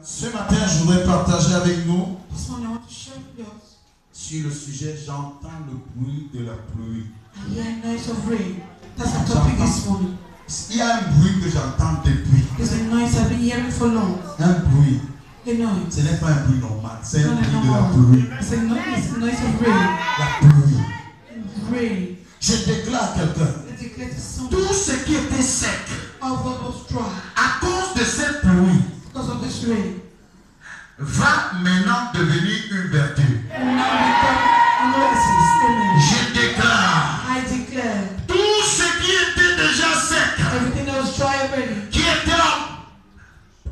Ce matin, je voudrais partager avec nous This morning I want to share with us. Sur le sujet, j'entends le bruit de la pluie. I hear a noise of rain. That's the topic this morning. Il y a un bruit que j'entends depuis. There's a noise I've been hearing for long. Un bruit. A noise. Ce n'est pas un bruit normal, c'est un Not bruit a de la normal. pluie. It's a noise of rain. La pluie. Rain. Je déclare à quelqu'un, I declare to someone, tout ce qui était sec, all what was dry à cause de cette pluie, because of this rain va maintenant devenir une vertu. will now become oasis. Amen. Je déclare, I declare tout ce qui était déjà sec, everything that was dry already qui était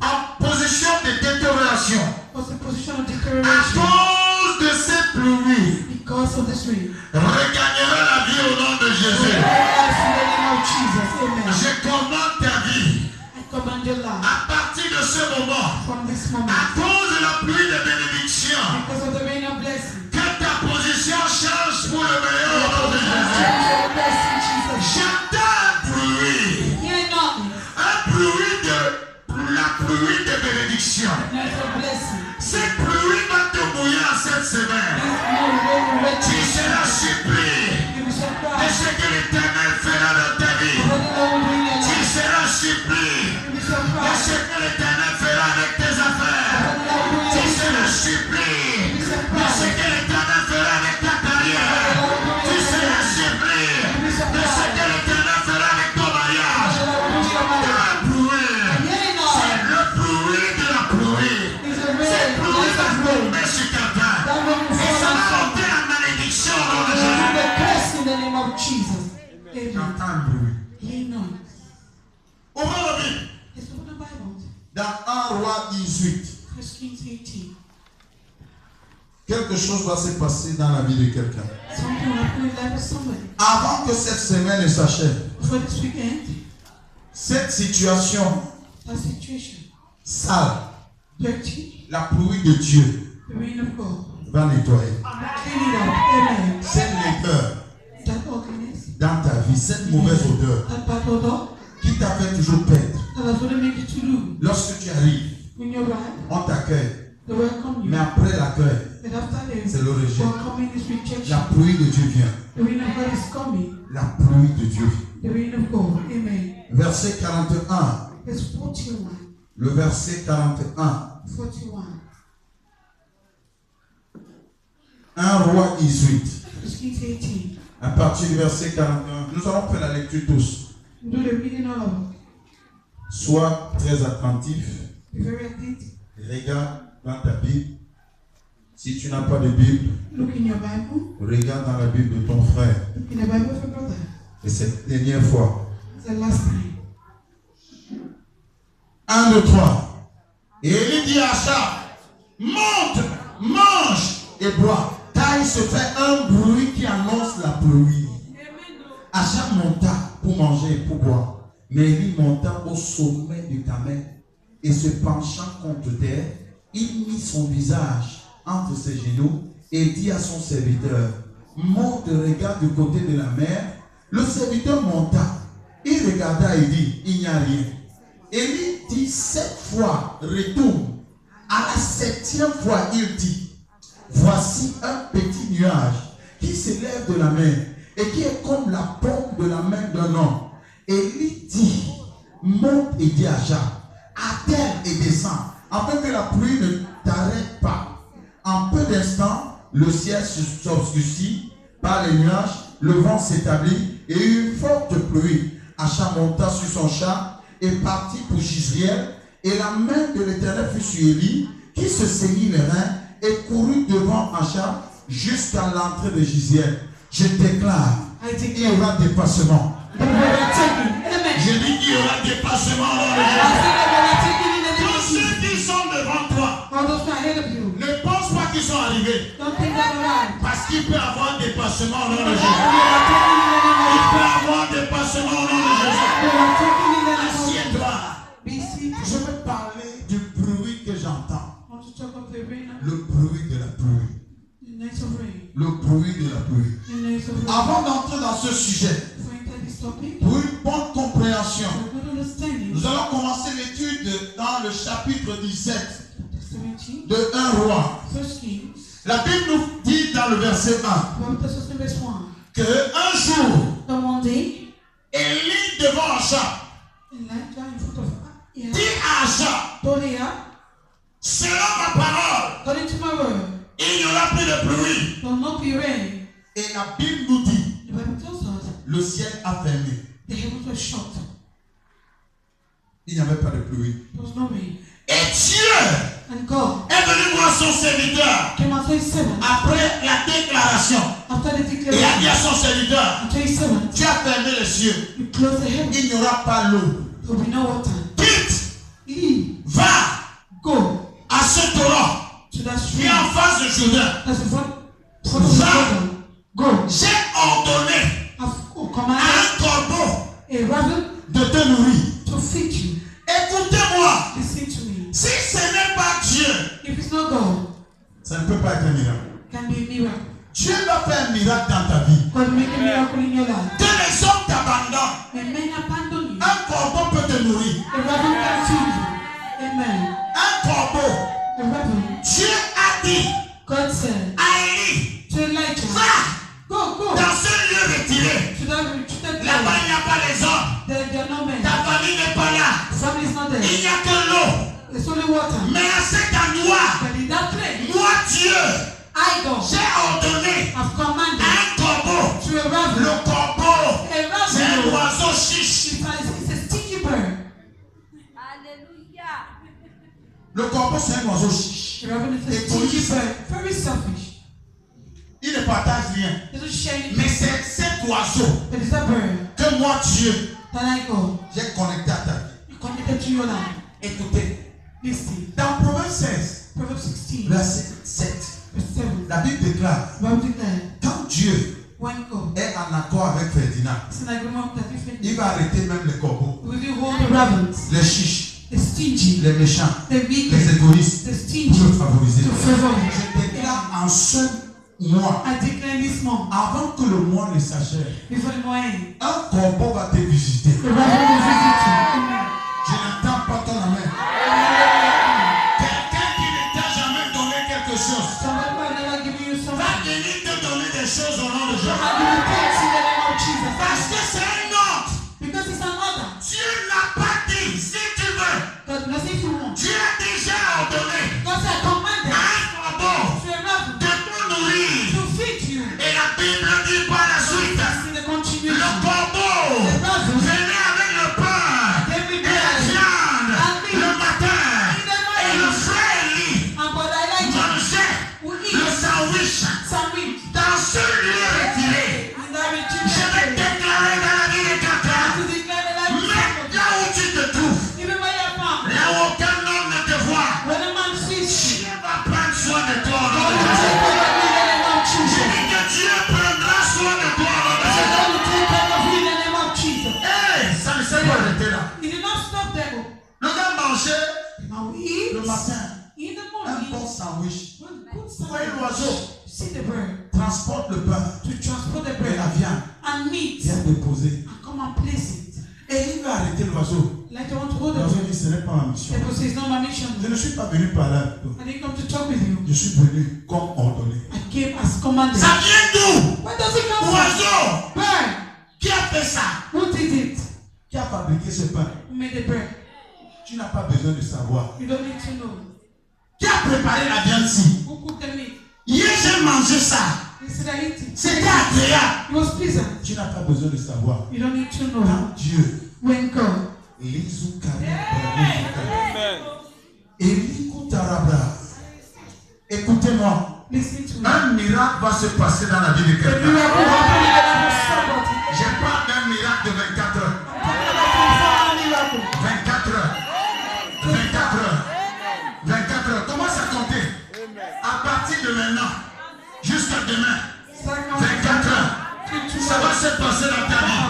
en position de détérioration, was in position of à deterioration cause de cette pluie, because of this rain. regagnera la vie au nom de Jésus. Life in the name of Jesus. Amen. Je commande ta vie I command your life à partir de ce moment, from this moment à cause de la pluie de bénédiction, because of the rain of blessing. que ta position change pour le meilleur au nom de Jésus. J'entends un bruit de la pluie de bénédiction. Cette pluie va te mouiller en cette semaine. Tu seras surpris de ce que l'Éternel fera dans ta vie. Tu seras surpris de ce que l'Éternel fera avec tes affaires. Tu seras surpris de ce que l'Éternel fera avec ta carrière. Tu seras surpris de ce que l'Éternel fera avec ton mariage. La pluie, c'est le bruit de la pluie. Cette pluie va tomber sur quelqu'un. Et ça va monter en malédiction au nom de Jésus. J'entends un bruit. Ouvrons la Bible. Dans 1 Roi 18. Quelque chose va se passer dans la vie de quelqu'un. Avant que cette semaine ne s'achève, cette situation sale, la pluie de Dieu va nettoyer. Cette laideur dans ta vie, cette mauvaise odeur qui t'a fait toujours perdre. Lorsque tu arrives, on t'accueille. Mais après l'accueil, c'est le rejet. La pluie de Dieu vient. La pluie de Dieu. Verset 41. Le verset 41. 1 Roi 18. À partir du verset 41. Nous allons faire la lecture tous. Sois très attentif. Regarde dans ta Bible. Si tu n'as pas de Bible, regarde dans la Bible de ton frère. Et cette dernière fois. 1, 2, 3. Et il dit à Achab, monte, mange et bois. Car il se fait un bruit qui annonce la pluie. Achab monta pour manger et pour boire. Mais il monta au sommet du Carmel et se penchant contre terre, il mit son visage entre ses genoux et dit à son serviteur, monte, regarde du côté de la mer. Le serviteur monta, il regarda et dit, il n'y a rien. Élie dit 7 fois, retourne. À la 7e fois, il dit, voici un petit nuage qui s'élève de la mer et qui est comme la paume de la main d'un homme. Élie dit, monte et dit à Achab, attelle et descend, afin que la pluie ne t'arrête pas. En peu d'instants, le ciel s'obscurcit par les nuages, le vent s'établit et une forte pluie. Achab monta sur son char et partit pour Jizriel, et la main de l'Éternel fut sur Élie, qui se saignit les reins et courut devant Achab jusqu'à l'entrée de Jizriel. Je déclare, il y aura dépassement. Je dis qu'il y aura dépassement au nom de Jésus. Tous ceux qui sont devant toi, ne pense pas qu'ils sont arrivés. Parce qu'il peut avoir dépassement au nom de Jésus. Il peut avoir dépassement au nom de Jésus. Assieds-toi. Je veux parler du bruit que j'entends. Le bruit de la pluie. Le bruit de la pluie. Avant d'entrer dans ce sujet, pour une bonne compréhension, nous allons commencer l'étude dans le chapitre 17 17. de 1 roi. First Kings. La Bible nous dit dans le verset 1 Bible tells us in verse 1. qu'un jour, That one day, Élie devant Achab Elijah in front of Ahab dit à Achab, told Ahab, selon ma parole, according to my word, il n'y aura plus de pluie. there will not be rain. Et la Bible nous dit, The Bible tells us le ciel a fermé. the heavens were shut. Il n'y avait pas de pluie. There was no rain. Et Dieu And God est venu voir son serviteur came out to his servant après la déclaration. after the Et a dit declaration. à son serviteur, And to his servant, tu as fermé les cieux. you close the heavens. Il n'y aura pas l'eau. There will be no water. Quitte, Leave. va Go à ce torrent to that qui stream. est en face de Jourdain. That's in front of the Jordan. Go. J'ai ordonné I've à commanded un corbeau a raven de te nourrir. to feed you. Écoutez-moi, Listen to me. si ce n'est pas Dieu, If it's not God, ça ne peut pas être un miracle. it can be a miracle. Dieu va faire un miracle dans ta vie. God will make a miracle in your life. Que les hommes t'abandonnent, When men abandon you, un corbeau peut te nourrir. a raven can feed you. Amen. Un corbeau. A raven. Dieu a dit God said à Élie, to Elijah, va go dans ce lieu retiré. to that Là-bas, place. il n'y a pas les hommes. There are no men. Ta famille n'est pas là. The family is not Il there. n'y a que l'eau. There's only water. Mais à cet endroit, But in that place, moi, Dieu, I go. j'ai ordonné I've commanded un corbeau. to a raven. Le corbeau, A c'est un raven. oiseau chiche. It's a sticky bird. Alléluia. Le corbeau, c'est un oiseau chiche. The raven is a Et sticky police. bird. Very selfish. Il ne partage rien. He doesn't share anything. Mais c'est cet oiseau But it's a bird que moi, Dieu, that I go. j'ai connecté à ta vie. You connected to your life. Écoutez, Listen. dans Proverbe 16, Proverbs 16, verset 7, verse 7. la Bible déclare, The Bible declares, quand Dieu when God est en accord avec Ferdinand, is an agreement that if il va arrêter même les corbeaux, will you hold the ravens, les chiches, the stingy, les méchants, the wicked, les égoïstes, the pour stingy, te favoriser. to favor you. Je déclare en ce mois, I declare this month, avant que le mois ne s'achève, before the month ends, un corbeau va te visiter. the raven will visit you. Amen. Je n'entends pas ton amen. Quelqu'un qui ne t'a jamais donné quelque chose Somebody who has never given you something, va venir te donner des choses au nom de Jésus. I give you thanks in the name of Jesus. Parce que c'est un ordre. Because it's an order. Dieu n'a pas dit, si tu veux. God knows if you want. Dieu a déjà ordonné God said, commanded à un corbeau to a raven de te nourrir. to feed you. Et la Bible dit par la suite, In the le continuation, corbeau the raven venait avec le pain every et la day. viande le matin. Et le frère Élie And but Elijah mangeait will le eat sandwich sandwich dans ce lieu retiré. in that Je retreat. vais déclarer dans la vie de quelqu'un, To declare the life of mais somebody. là où tu te trouves, Even by your palm. là où aucun homme ne te voit, When a man sees you, Dieu va prendre soin de toi au nom God de will Jésus. take care of you in the name of Je Jesus. dis que Dieu prendra soin de toi au nom de Jésus. God will take care of you in the name of Jesus. Hey, ça ne s'est pas arrêté là. He did not stop there. Le gars mangeait Now we eat le matin in the un bon morning. sandwich. When good Vous voyez sandwich, l'oiseau see the bird, transporte le pain to transport the et bread la viande and meat vient déposer. and come and place it. Et il va arrêter l'oiseau. Like I want to hold L'oiseau it. dit ce n'est pas ma mission. The Bible says, not my mission. Je ne suis pas venu parler avec toi. I didn't come to talk with you. Je suis venu comme ordonné. I came as commanded. Ça vient d'où? Where does it come from? Oiseau. Bird. Qui a fait ça? Who did it? Qui a fabriqué ce pain? Who made the bread? Tu n'as pas besoin de savoir. You don't need to know. Qui a préparé la viande-ci? Who cooked the meat? Hier, j'ai mangé ça. He said, I ate it. C'était agréable. It was pleasant. Tu n'as pas besoin de savoir. You don't need to know. Quand Dieu, When God, écoutez-moi, listen to me. un miracle va se passer dans la vie de The quelqu'un. miracle happened in the life of somebody. Je parle d'un miracle de 24 heures. I'm talking about a miracle. 24 heures. 24 heures. 24 heures. Commence à compter. À partir de maintenant, jusqu'à demain, 24 heures. Ça va se passer dans ta vie.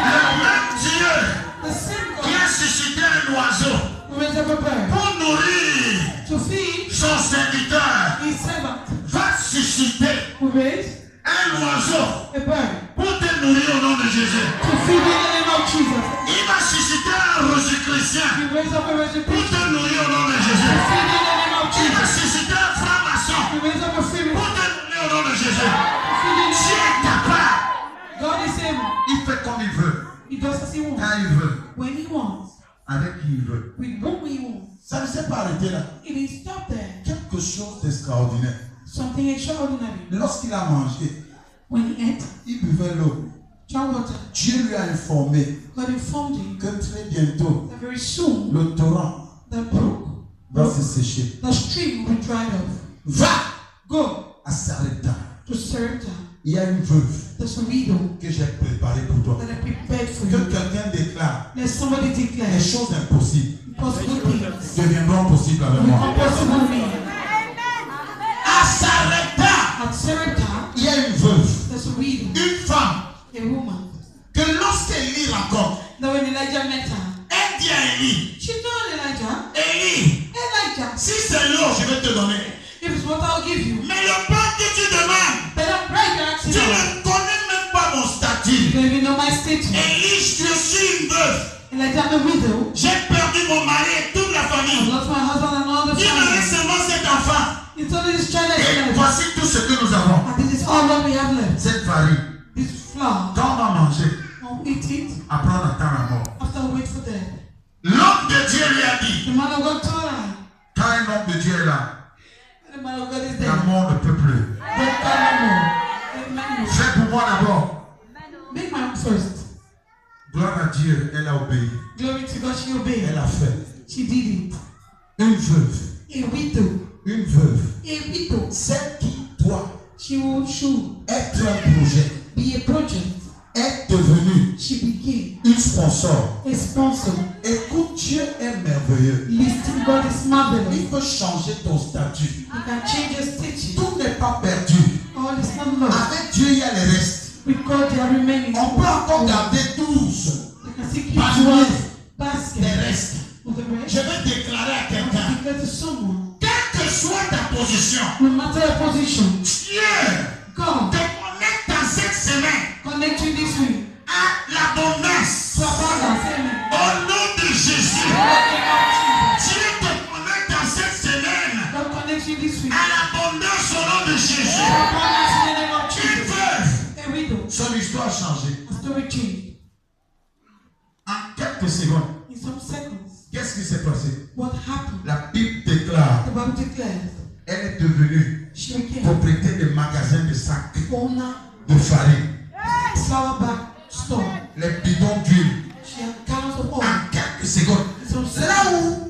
Le même Dieu The same qui God a suscité un oiseau who raised up a bird pour nourrir to feed son serviteur his servant, va susciter who raised un oiseau a bird pour te nourrir au nom de Jésus. to feed in the name of Jesus. Il va susciter un Rosicrucien He raised up a bird to pour feed te nourrir au nom de in Jésus. the name of Il Quand il veut, when he wants, avec qui il veut. with whom he wants. Ça ne s'est pas arrêté là. It didn't stop there. Quelque chose d'extraordinaire. Something extraordinary. Lorsqu'il a mangé, When he ate, il buvait l'eau. John water, Dieu lui a informé God informed him que très bientôt, that very soon le torrent the brook, va se sécher. the stream will be dried up. Va Go à Sarepta. to Sarepta. Il y a une veuve There's a widow que j'ai préparée pour toi. that I prepared for Que you. quelqu'un déclare Let somebody les declare choses impossibles impossible things deviendront possibles avec moi. impossible me. À Sarepta, At Sarepta, il y a une veuve, there's a widow, une femme, a woman. que lorsqu'Élie rencontre, Now when Elijah met her, elle dit à Élie, she told Elijah, Élie, Elijah, si c'est l'eau, je vais te donner. if it's what I'll give you, Mais le pain que tu demandes, but I'm right you're tu asking for. ne connais même pas mon You statut. don't even know my status. Élie, je suis une veuve. Elijah, I'm a widow. J'ai perdu mon mari et toute la I famille. lost my husband and all the Il me family. reste seulement cet enfant. It's only this child Et that's left. voici tout ce que nous avons. And this is all that we have left. Cette farine. This flour. Quand on va manger, I'll eat it après on attend la mort. after I wait for them. L'homme de Dieu lui a dit, The man of God told her. quand un homme de Dieu est là, The man of God is la there. mort ne peut plus. Don't call no more. Let me know. Fais pour moi d'abord. Make my own first. Gloire à Dieu, elle a obéi. Glory to God, she obeyed. Elle a fait. She did it. Une veuve. A widow. Une veuve. A widow. Celle qui doit She should être un projet. be a project. Est devenue She became une sponsor. a sponsor. Écoute, Dieu est merveilleux. Listen, God is marvelous. Il peut changer ton statut. You can change your status. Tout n'est pas perdu. All is not lost. Avec Dieu, il y a les restes. With God, they are remaining. On peut encore garder 12 You can still keep Panier. 12 des baskets restes. of the Je rest. vais déclarer à You quelqu'un, declare to someone, quelle que soit ta position, no matter your position, Dieu God te connecte dans cette semaine connect you this week à l'abondance. to abundance. Amen. Au nom de Jésus, In the name of Dieu te connecte dans cette semaine Jesus. God connect you this week à l'abondance au nom de to Jésus. abundance in the name of Une Jesus. veuve, A widow, son histoire a changé. a story change. En quelques secondes, In some seconds, qu'est-ce qui s'est passé? what happened? La Bible déclare, The Bible declares elle est devenue she became propriétaire des magasins de sacs owner de farine, of flour bag store. les bidons d'huile. She had gallons of oil. En quelques secondes, In some là seconds,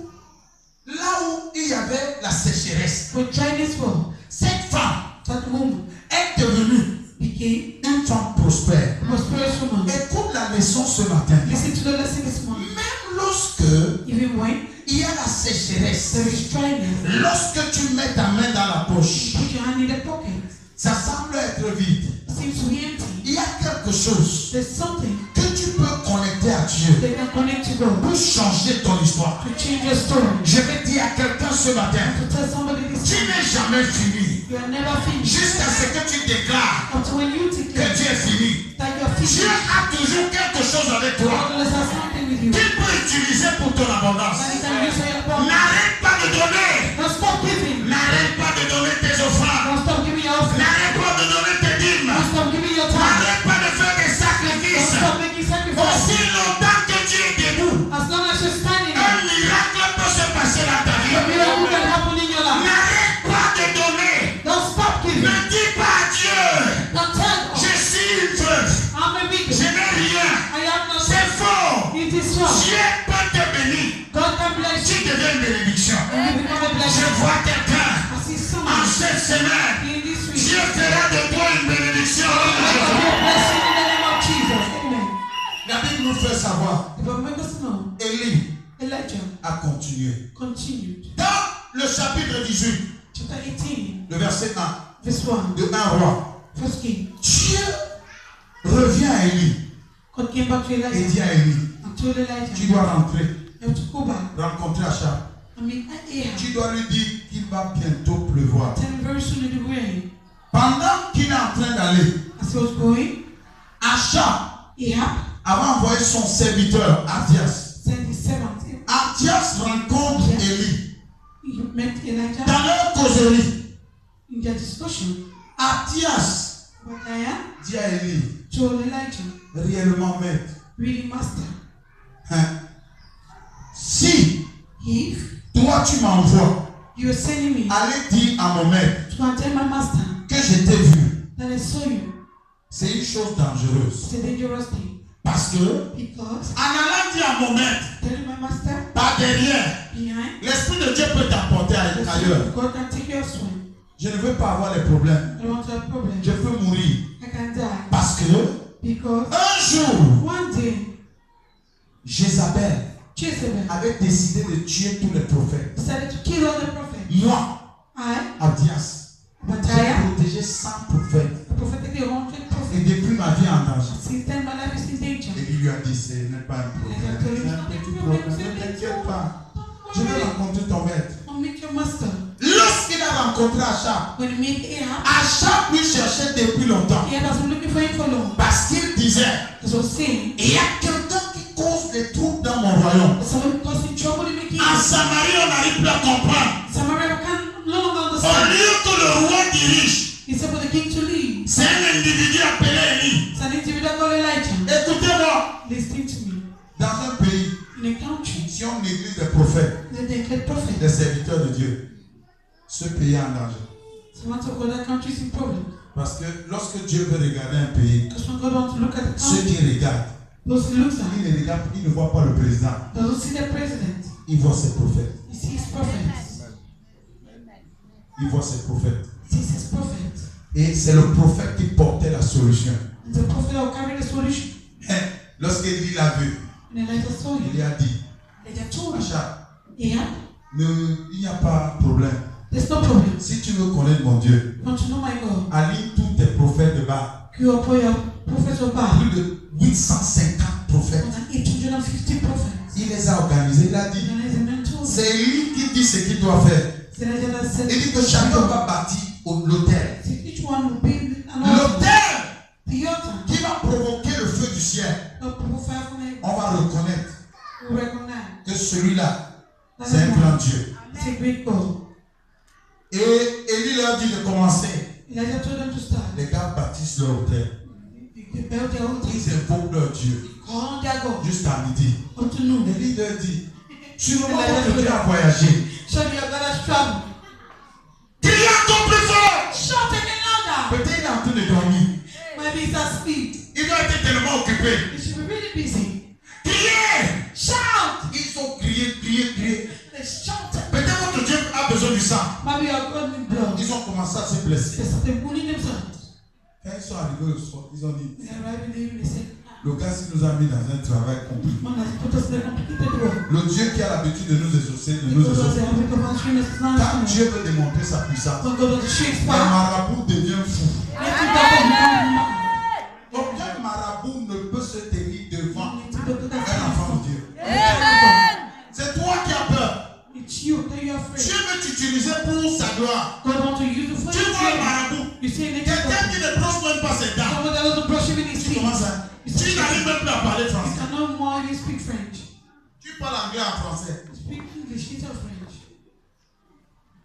où il y avait la sécheresse, when dryness fell, cette femme that woman est devenue became une femme prospère. a prosperous woman. Écoute la leçon ce matin. Listen to the lesson this morning. Même lorsque Even when il y a la sécheresse, there is dryness, lorsque tu mets ta main dans la poche, put your hand in the pocket. ça semble être vide. It seems to be empty. Il y a quelque chose There's something que tu peux connecter à Dieu that can connect to God pour changer ton histoire. to change your story. Je vais dire à quelqu'un ce matin, To tell somebody this tu n'es jamais fini. you are never finished. Jusqu'à ce que tu déclares Until when you que declare tu es fini. that you are Dieu finished, a toujours quelque chose avec toi God has something with you qu'il peut utiliser pour ton abondance. that He can use for your purpose. N'arrête pas de donner. Don't stop giving. N'arrête pas de donner tes offrandes. Don't stop giving your offering. N'arrête pas de donner tes dîmes. Don't stop giving your time. N'arrête pas de faire des Don't sacrifices. stop making sacrifices. Aussi longtemps que tu es debout, As long as you're standing un there, miracle peut se passer dans ta a vie. miracle can happen in your life. N'arrête pas de donner. Don't stop giving. Ne dis pas à Dieu, Don't tell God, je suis une veuve, I'm a widow. je n'ai rien. I have nothing. C'est faux. It is wrong. Dieu peut te bénir. God can bless Tu you deviens une bénédiction. and you become a Je blessing. vois quelqu'un I see en someone cette semaine. in this week. Dieu fera de toi une bénédiction. Let God be a blessing in the name of Jesus. Amen. La Bible nous fait savoir, The Bible makes us know Élie Elijah a continué. continued. Dans le chapitre 18, Chapter 18, le verset 1, verse 1. de 1 roi, First King. Dieu revient à Élie God came back to et Elijah dit à Élie, and told tu Elijah, dois rentrer, you have to go back. rencontrer Achab. I mean, Ahab. Tu dois lui dire qu'il va bientôt pleuvoir. Tell him very soon it will rain. Pendant qu'il est en train d'aller, As he was going, Achab Ahab avait envoyé son serviteur, Athias. sent his servant. Athias rencontre Élie. He met Elijah Dans leur causerie, in their discussion. Athias But I dit à Élie, told Elijah, réellement maître, really, Master, Si If toi tu m'envoies you are sending me aller dire à mon maître to go and tell my master que je t'ai vu, that I saw you, c'est une chose dangereuse. it's a dangerous thing. Parce que Because en allant dire à mon maître, telling my master par derrière, behind, l'Esprit de Dieu peut t'apporter ailleurs. God can take you elsewhere. Je ne veux pas avoir les problèmes. I don't want to have problems. Je peux mourir. I can die. Parce que Because un jour, one day, Jézabel Jezebel avait décidé de tuer tous les prophètes. decided to kill all the prophets. Moi, I, Abdias, j'ai Bataya, protégé 100 prophètes. a prophetically 100 Et prophets. depuis ma vie en danger. Since then, my life is in danger. Et il lui a dit, ce n'est pas un problème. C'est un petit problème. Ne t'inquiète pas. Je vais rencontrer ton maître. I'll meet your master. Lorsqu'il a rencontré Achab, When you meet Ahab, Achab lui cherchait depuis longtemps. Ahab has been looking for him for long. Parce qu'il disait, As I was saying, il y a quelqu'un qui cause des troubles dans mon royaume. someone causing trouble in the En kingdom. Samarie, on n'arrive plus à comprendre. Samaria can no longer Au understand. lieu que le roi dirige, He said for the king to leave. c'est un individu appelé Élie. It's an individual called Elijah. Écoutez-moi, Listening to me. dans un pays, In a country, si on néglige les prophètes, they declare prophet. les serviteurs de Dieu, ce pays est en danger. So once of that country is in problem. Parce que lorsque Dieu veut regarder un pays, Because when God wants to look at the ceux country, qui regardent, those he looks at, il ne regarde, il ne voit pas le président, doesn't see the president. il voit ses prophètes. He sees prophets. Il voit ses prophètes. He sees his prophets. Et c'est le prophète qui portait la solution. And the prophet will carry the solution. Lorsqu'il l'a vu, And Elijah saw il him. lui a dit, Elijah told him, Achab, Ahab, il n'y a pas de problème. there's no problem. Si tu veux connaître mon Dieu, Want to know my God? aligne tous tes prophètes de bas. You are your prophets of Baal. Plus de 850 prophètes. More than 850 prophets. Il les a organisés. Il a dit, And Elijah then told him, c'est lui qui dit ce qu'il doit faire. so Elijah then said, Il dit que chacun va bâtir l'autel. so each one will build an altar. L'autel The altar. qui va provoquer le feu du ciel. The fire from heaven On va reconnaître will recognize que celui-là, that c'est un the grand one Dieu. is a great God. Et Élie leur dit de commencer. Elijah told them to start. Les gars bâtissent leur autel. They built their altar. Ils invoquent leur Dieu Call on their God. jusqu'à midi. Up to noon. Élie leur dit, sur le moment que Dieu a voyagé, Surely your God has traveled. criez encore plus fort. Shout again louder. Peut-être il est en train de dormir. Maybe he's asleep. Il doit être tellement occupé. You should be really busy. Criez. Shout. Ils ont crié. They shouted. Peut-être votre Dieu a besoin du sang. Maybe your God needs blood. Ils ont commencé à se blesser. They started wounding themselves. Quand ils sont arrivés au soir, ils ont dit, They arrived in the evening. They said, le gars qui nous a mis dans un travail compliqué. man has put us in a complicated world. Le Dieu qui a l'habitude de nous exaucer, de nous Because of exaucer. the habit of answering us is not Quand enough. Dieu veut démontrer sa puissance, When God wants to show his un power, marabout devient fou. let him become Aucun marabout ne peut se tenir devant You need to go to that un enfant de Dieu. Amen. C'est toi qui as peur. It's you that you're afraid. Dieu veut t'utiliser pour sa gloire. God wants to use you for Tu his vois un glory. marabout, You see, they quelqu'un qui ne brosse même pas ses dents. someone that doesn't brush even his Tu teeth. commences à... Tu n'arrives même plus à parler You français. cannot more you speak French. Tu parles anglais en français. You speak English instead of French.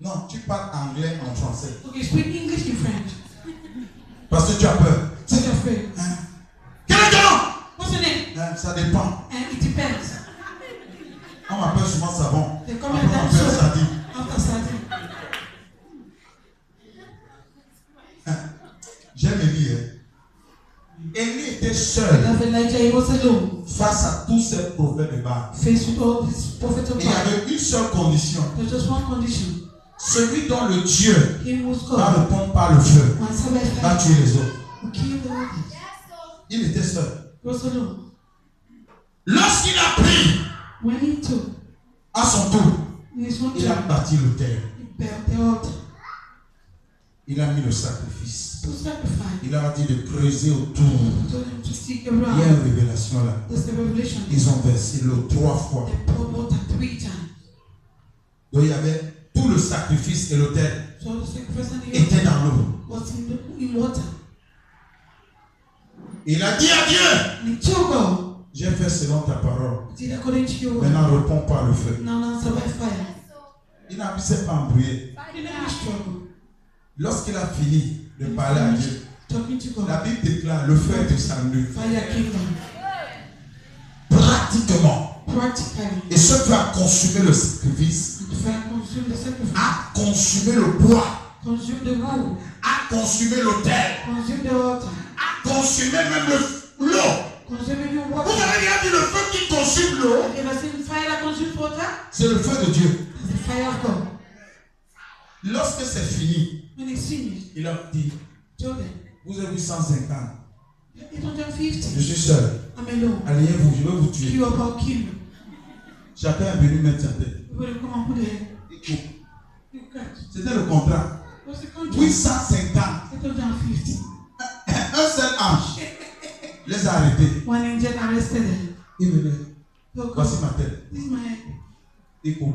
Non, tu parles anglais en français. Okay, speak English in French. Parce que tu as peur. So you're afraid. Hein? Quel est ton nom? What's your name? Hein, ça dépend. And it depends. On m'appelle souvent savon. They Après come on and m'appelle dance sardine. after Saturday. J'aime Élie. Élie était seul Of Elijah, he was alone, face à tous ces prophètes de Baal. faced with all these prophets of Il y God. avait une seule condition. There's just one condition. Celui dont le Dieu Him who's va God. répondre par le feu Once I va left, tuer les autres. who killed the others. Il était seul. He was alone. Lorsqu'il a pris When he took à son tour, in his own il a time, bâti l'autel. he built the altar Il a mis le sacrifice. to sacrifice. Il a dit de creuser autour. He told him to seek Il y a around. une révélation là. That's the revelation. Ils ont versé l'eau 3 fois. They poured water 3 times. Donc il y avait tout le sacrifice et l'autel So the sacrifice and the était altar dans l'eau. was in water. Il a dit à Dieu, And he told God, j'ai fait selon ta parole. did according to your word. Maintenant réponds par le feu. Now answer by fire. Il n'a s'est pas embrouillé. He never struggled. Lorsqu'il a fini de parler à Dieu, Talking to God. la Bible déclare le feu est descendu. Fire kingdom. Brac. pratiquement. Practically. Et ce qui a consumé le sacrifice, If I consume the sacrifice, a consumé le bois, consume the wood, a consumé l'autel, consume the altar, a consumé même l'eau. consume even Vous water. avez bien vu le feu qui consume l'eau, Have you ever seen fire that consumes water? c'est le feu de Dieu. It's the fire of God. Lorsque c'est fini, When it's finished, il a dit, told them, vous avez 850, 850. je suis seul. I'm alone. Allez-vous, je vais vous tuer. You about kill you. Chacun est venu mettre sa tête. You will come and put the head. Écoute, You catch. c'était le contrat. What's the contract? 850. 850. Un seul ange les a arrêtés. One angel arrested them. Il venait. Go, go. Voici ma tête. This is my head. Écoute,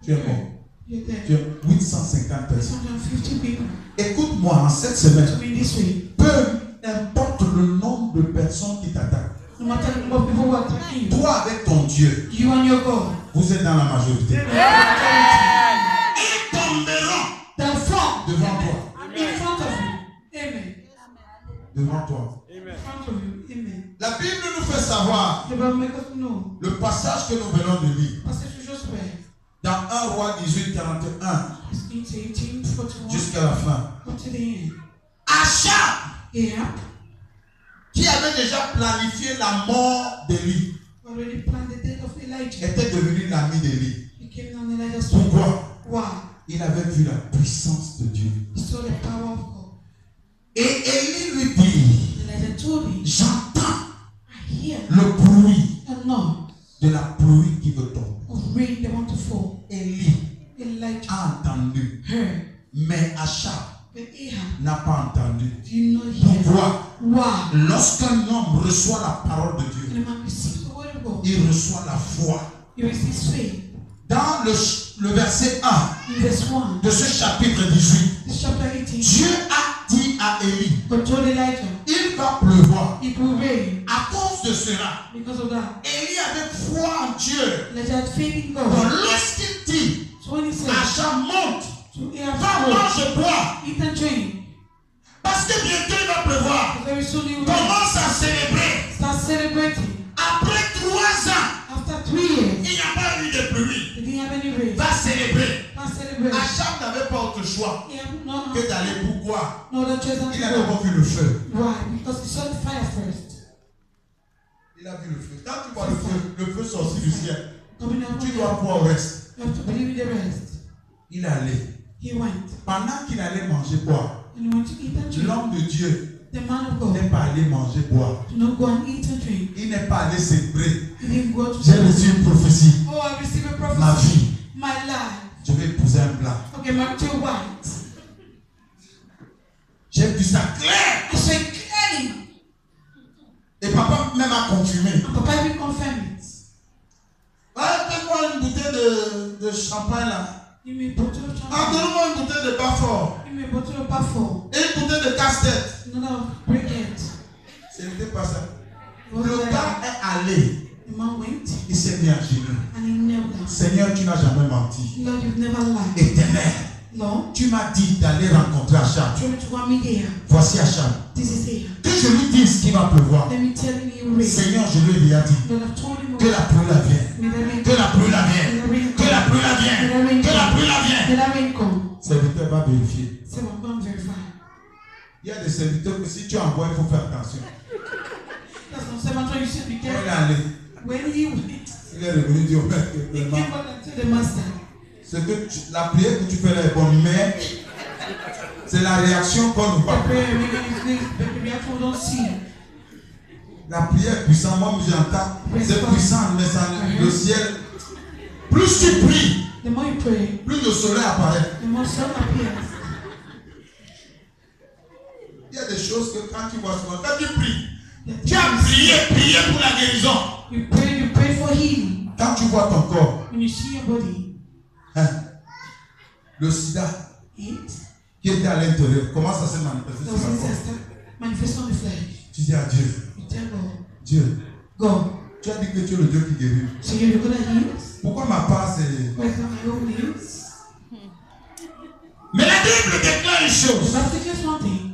tu es mort. You're dead. Tu es 850 personnes. 850 people. Écoute-moi, en cette semaine, To me this way. peu importe le nombre de personnes qui t'attaquent, No matter the number of people who are attacking you, toi avec ton Dieu, you and your God, vous êtes dans la majorité. yeah. Ils tomberont They'll fall devant toi. in front of you. Amen. Devant toi. In front of you. Amen. La Bible nous fait savoir The Bible makes us know. le passage que nous venons de lire Passage we just read. dans 1 Roi 18, 41 It's 1841 jusqu'à la fin. up to the end. Achab, Yeah. qui avait déjà planifié la mort d'Élie, Already planned the death of Elijah. était devenu l'ami d'Élie. He came down Elijah's way. Pourquoi? Why? Il avait vu la puissance de Dieu. He saw the power of God. Et Élie lui dit, Elijah told him, j'entends I hear le bruit a noise de la pluie qui veut tomber. of rain that want to fall. Élie Elijah a entendu, heard, mais Achab but Ahab n'a pas entendu. did not hear. Pourquoi? Why? Lorsqu'un homme reçoit la parole de Dieu, And the man receives the word of God. il reçoit la foi. He receives faith. Dans le verset 1 In verse 1, de ce chapitre 18, this chapter 18, Dieu a dit à Élie, God told Elijah, il va pleuvoir. it will rain. À cause de cela, Because of that, Élie avait foi en Dieu. Elijah had faith in Donc God. lorsqu'il dit, So when he said, Achab monte, to va Ahab, mange, bois, eat and drink, parce que bientôt il va pleuvoir. because very soon he will Commence à célébrer. start celebrating. Après 3 ans, After 3 years, il n'y a pas eu de pluie. he didn't have any rain. Va célébrer. Can't celebrate. Achab n'avait pas autre choix He had no, que d'aller. Pourquoi? no other choice than Il to avait go. encore vu le feu. Why? Because he saw the fire first. Il a vu le feu. Quand tu vois le feu sortir du ciel, Coming out tu from dois there, croire au reste. you have to believe in the rest. Il est allé. He went. Pendant qu'il allait manger, boire, And he went to eat and drink. l'homme de Dieu The man of God n'est pas allé manger, boire. did not go and eat and drink. Il n'est pas allé célébrer. He didn't go to J'ai reçu une prophétie. Oh, I received a Ma prophecy. vie, My life. je vais épouser un blanc. Okay, my two white. J'ai vu ça clair. I said clearly. Et papa même a confirmé. And Papa even confirmed it. Donne-moi une bouteille de champagne là. Give me a bottle of Ah, champagne. donne-moi une bouteille de Bafort. Give me a bottle of Bafo. Et une bouteille de casse-tête. Another briquette. Ce n'était pas ça. What Le was that? gars est allé. The man went Il s'est mis à genoux. and he knelt down. Seigneur, tu n'as jamais menti. Lord, you've never lied. Éternel, Lord, tu m'as dit d'aller rencontrer Achab. show me to one me here. Voici Achab. This is here. Que je lui dise qu'il va pleuvoir. Let me tell him you rain. Seigneur, je lui ai déjà dit Lord, I've told him que la pluie la vienne. may the rain Que la pluie la vienne. Que la pluie la vienne. Que la pluie la vienne. May the rain come. Serviteur va vérifier. So I'm going to verify. Il y a des serviteurs que si tu envoies, il faut faire attention. That's not servant you should be Quand il est careful. allé, When he went, il est revenu dire au maître que he vraiment, came back and told the master, la prière que tu fais là est bonne, mais c'est la réaction qu'on ne voit the pas. prayer we're going to do, but the reaction we don't see. La prière est puissante, moi j'entends, c'est puissant, mais ça, le ciel, plus tu pries, The more you pray, plus le soleil apparaît. the more sun appears. Il y a des choses que quand tu vois souvent, quand tu pries, The tu as prié pour la guérison. You pray for healing. Quand tu vois ton corps, When you see your body, hein, le sida it qui était à l'intérieur, comment ça s'est manifesté sur those le things corps? that start manifest on the flesh. Tu dis à Dieu, You tell God, Dieu, God, tu as dit que tu es le Dieu qui guérit. so you're the God that heals. Pourquoi ma part c'est... Where's my own heals? Mais la Bible déclare une The chose. Bible declares one thing.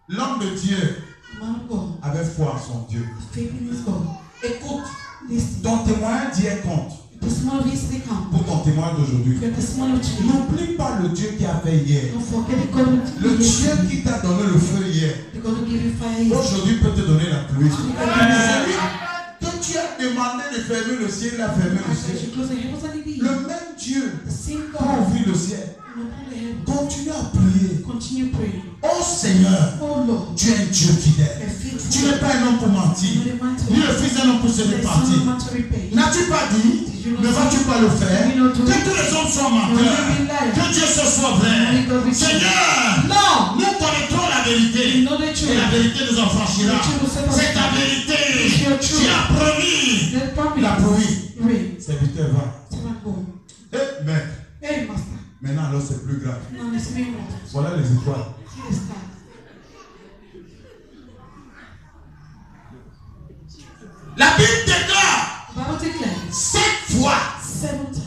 L'homme de Dieu The man of God avait foi en son Dieu. has faith in his God. Écoute, Listen, ton ton témoin d'hier compte The testimony of yesterday come. pour ton témoin d'aujourd'hui. Your testimony of today. N'oublie pas le Dieu qui a fait hier. Don't forget the God who Le did Dieu yesterday. qui t'a donné le feu hier. The God who gave you fire yesterday. Aujourd'hui peut te donner la pluie. The God who gave you Que tu as demandé de fermer le ciel, il a fermé le I said ciel. you close the heavens and it did. Le même Dieu The same qui a God ouvert le ciel. who opened the heavens. Continue à prier. Continue praying. Oh Seigneur, Oh Lord, tu es un Dieu fidèle. you're faithful. Tu n'es pas un homme pour mentir. You're the man to Ni le fils d'un homme pour se There's no repentir. man to repay. N'as-tu pas dit, ne vas-tu pas le faire? Que tous les hommes soient menteurs. Que Dieu se soit vrai. Seigneur, No! nous connaîtrons la vérité. You know the Et truth. la vérité nous affranchira. The truth will set us C'est ta free. vérité. It's your truth. Tu as promis The promise. la pluie. Rain. Serviteur va. Servant go. Eh, maître. Hey, master. Maintenant alors c'est plus grave. Now let's be one. Voilà les étoiles. See the stars. La Bible déclare The Bible declares 7 fois. 7 times.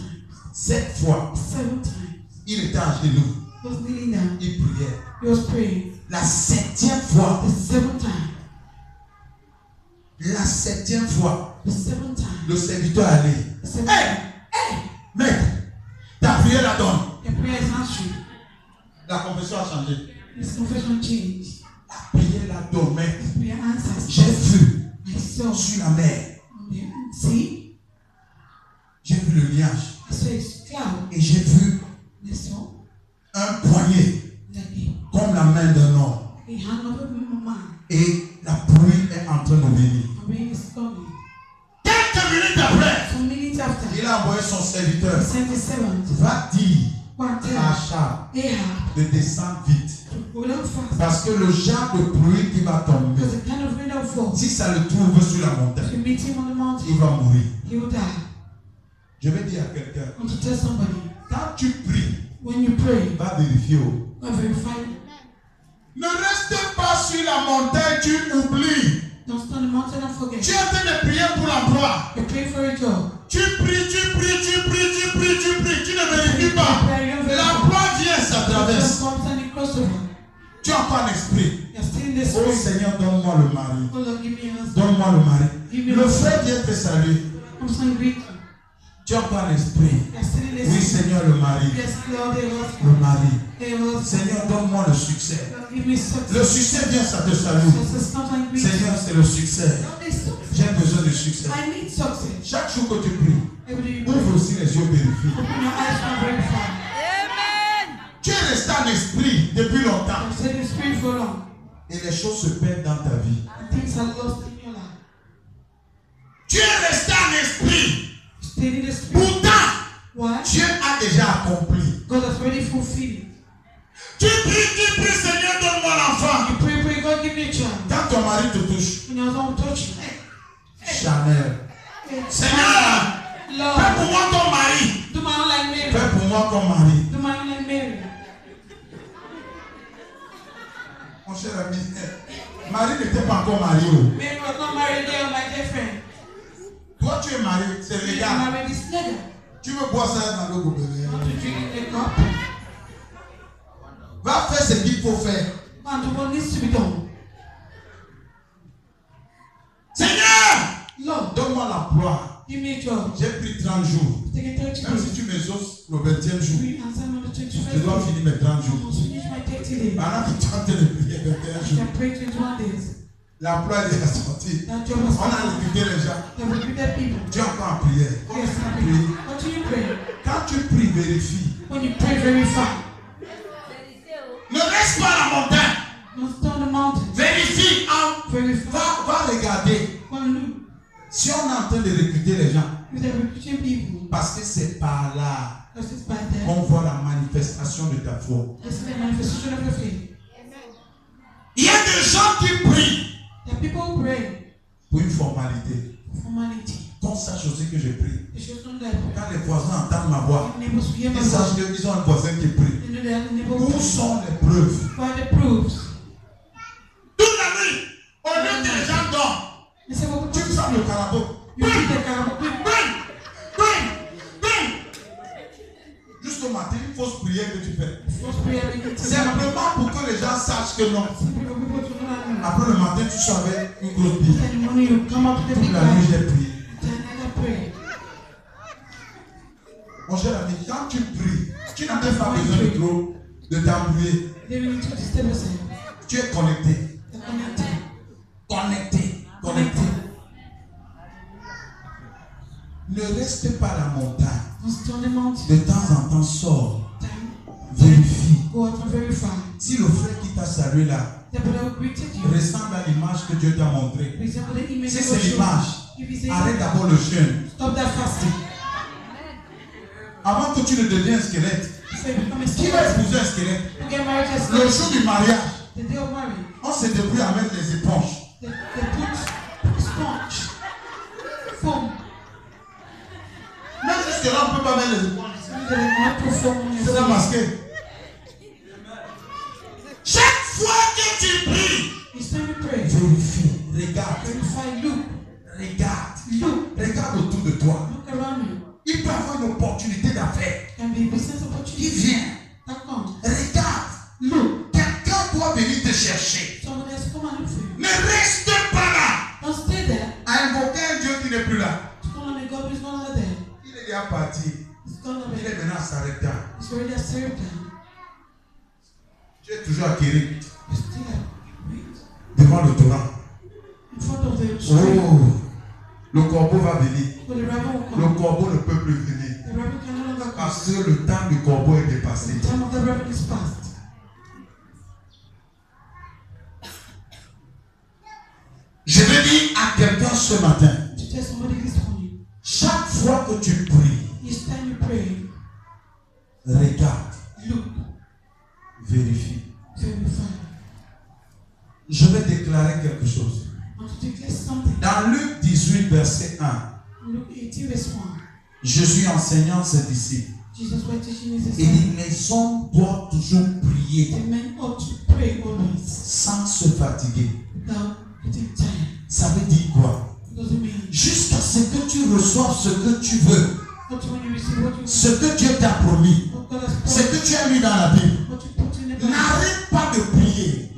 7 fois. 7 times. Il était à genoux. He was kneeling down. Il priait. He was praying. La 7e fois. The 7th time. La 7e fois. The 7th time. Le serviteur allait. The 7th Hey! time. Hey! Maître, ta prière la donne. Your prayer is answered. La confession a changé. His confession changed. La prière la donne, maître. His prayer answers. J'ai vu I saw sur la mer. on the sea. J'ai vu le nuage. I saw his cloud. Et j'ai vu I saw un poignet like comme la main d'un homme. a hand of a man. Et la pluie est en train de venir. And rain is coming. Quelques minutes après, Some minutes after, il a envoyé son serviteur. he sent his servant. Va dire One à tell Achab Ahab de descendre vite. to go down fast. Parce que le genre de pluie qui va tomber, Because the kind of rain that will fall, si ça le trouve sur la if montagne, you meet him on the mountain, il va mourir. he will die. Je vais dire à quelqu'un, I want to tell somebody, quand tu pries, when you pray, va vérifier. go verify. Ne reste pas sur la montagne, tu oublies. Don't stand on the mountain and forget. Tu es en train de prier pour l'emploi. You pray for a job. Tu pries, tu ne vérifies pas. L'emploi vient, ça traverse. Just comes and it crosses over. Tu as pas l'esprit. You're still in this Oh way. Seigneur, donne-moi le mari. Oh Lord, give me a husband. Donne-moi le mari. Le frère vient te saluer. I'm so great. Tu as pas l'esprit. You're still in this Oui, way. Seigneur, le mari. Yes, Lord, a Le husband. mari. A husband. Seigneur, donne-moi le succès. Lord, give me success. Le succès vient, ça te salue. Success comes and greet. Seigneur, c'est le succès. Lord, there's success. J'ai besoin de succès. I need success. Chaque jour que tu pries, Every day you pray. ouvre aussi les yeux, vérifie. Open your eyes and verify. Tu es resté en esprit depuis longtemps. I've said the spirit for long. Et les choses se perdent dans ta vie. And things are lost in your life. Tu es resté en esprit. Stay in the spirit. Pourtant, Why? Dieu a déjà accompli. God has already fulfilled it. Tu pries, Seigneur, donne-moi l'enfant. You pray, God, give me a child. Quand ton mari te touche, When your husband touch you. Chanel. Hey, Seigneur, fais Lord, pour moi ton mari. do my own like Mary. Fais pour moi ton mari. Do my own like Mary. Mon cher ami, Marie n'était pas encore mariée. Oh. Mary was not married there, my dear friend. Toi, tu es marié, c'est You légal. married this nigga. Tu veux boire ça dans l'eau gobelet. Want to drink in the cup? Va faire ce qu'il faut faire. And what needs to be done? Seigneur, Lord, donne-moi l'emploi. give me a job. J'ai pris 30 jours. Take a 30 Même days. si tu m'exauces le 20e jour, We answer on the 21st je dois day. finir mes 30 I jours. must finish my 30 days. Pendant que tu es en train de prier 21 I jours, can pray 21 days. l'emploi est déjà sorti. That job has On a come. recruté les gens. They recruited people. Tu es encore en prière. Yes, I pray. Prie. Continue praying. Quand tu pries, vérifie. When you pray, verify. Ne reste pas à la montagne. Don't stay on the mountain. Vérifie. Verify. Va regarder. Go and look. Si on est en train de recruter les gens, If they're recruiting people, parce que c'est par là because it's by them. qu'on voit la manifestation de ta foi. This is the manifestation of your faith. Il y a des gens qui prient There are people who pray pour une formalité. for formality. Qu'on sache aussi que je prie. They should know that prayer. Quand les voisins entendent ma voix, If neighbors hear my ils sachent voice, qu'ils ont un voisin qui prie. they know they have a neighbor who Où prays. sont les preuves? What are the proofs? Toute la nuit, au lieu que les gens dorment, They say, well, tu frappes le carabo. you see the carabao. Juste au matin, une fausse prière que tu fais. First prayer we need to Simplement pour que les gens sachent que non. simply for people to know that. Après le matin, tu sors avec une grosse Bible. In the morning you come up with the Toute big la nuit, Bible. j'ai prié. Another prayer. Mon cher ami, quand tu pries, tu n'as même pas besoin de t'embrouiller. Tu es connecté. Connecté. Ne reste pas à la montagne. De temps en temps, sors. Vérifie. Si le frère qui t'a salué là ressemble à l'image que Dieu t'a montrée, si c'est l'image, arrête d'abord le jeûne. Avant que tu ne deviennes un squelette. Qui va épouser un squelette? Le jour du mariage, on se débrouille à mettre les éponges. Même jusque-là, on ne peut pas mettre les éponges. C'est la masqué. Chaque fois que tu pries, vérifie, regarde autour de toi. Il peut avoir une opportunité d'affaires qui vient. Regarde. Quelqu'un doit venir te chercher. Ne reste pas là à invoquer un Dieu qui n'est plus là. Il est déjà parti. Il est maintenant à s'arrêter. Tu es toujours acquis devant le torrent. Oh, le corbeau va venir. Le corbeau ne peut plus venir. Parce que le temps du corbeau est dépassé. Je vais dire à quelqu'un ce matin, chaque fois que tu pries, regarde, vérifie. Je vais déclarer quelque chose. Dans Luc 18, verset 1, Jésus enseignant ses disciples, il dit, les hommes doivent toujours prier sans se fatiguer. Ça veut dire quoi? Jusqu'à ce que tu reçoives ce que tu veux, ce que Dieu t'a promis, ce que tu as lu dans la Bible. N'arrête pas de prier.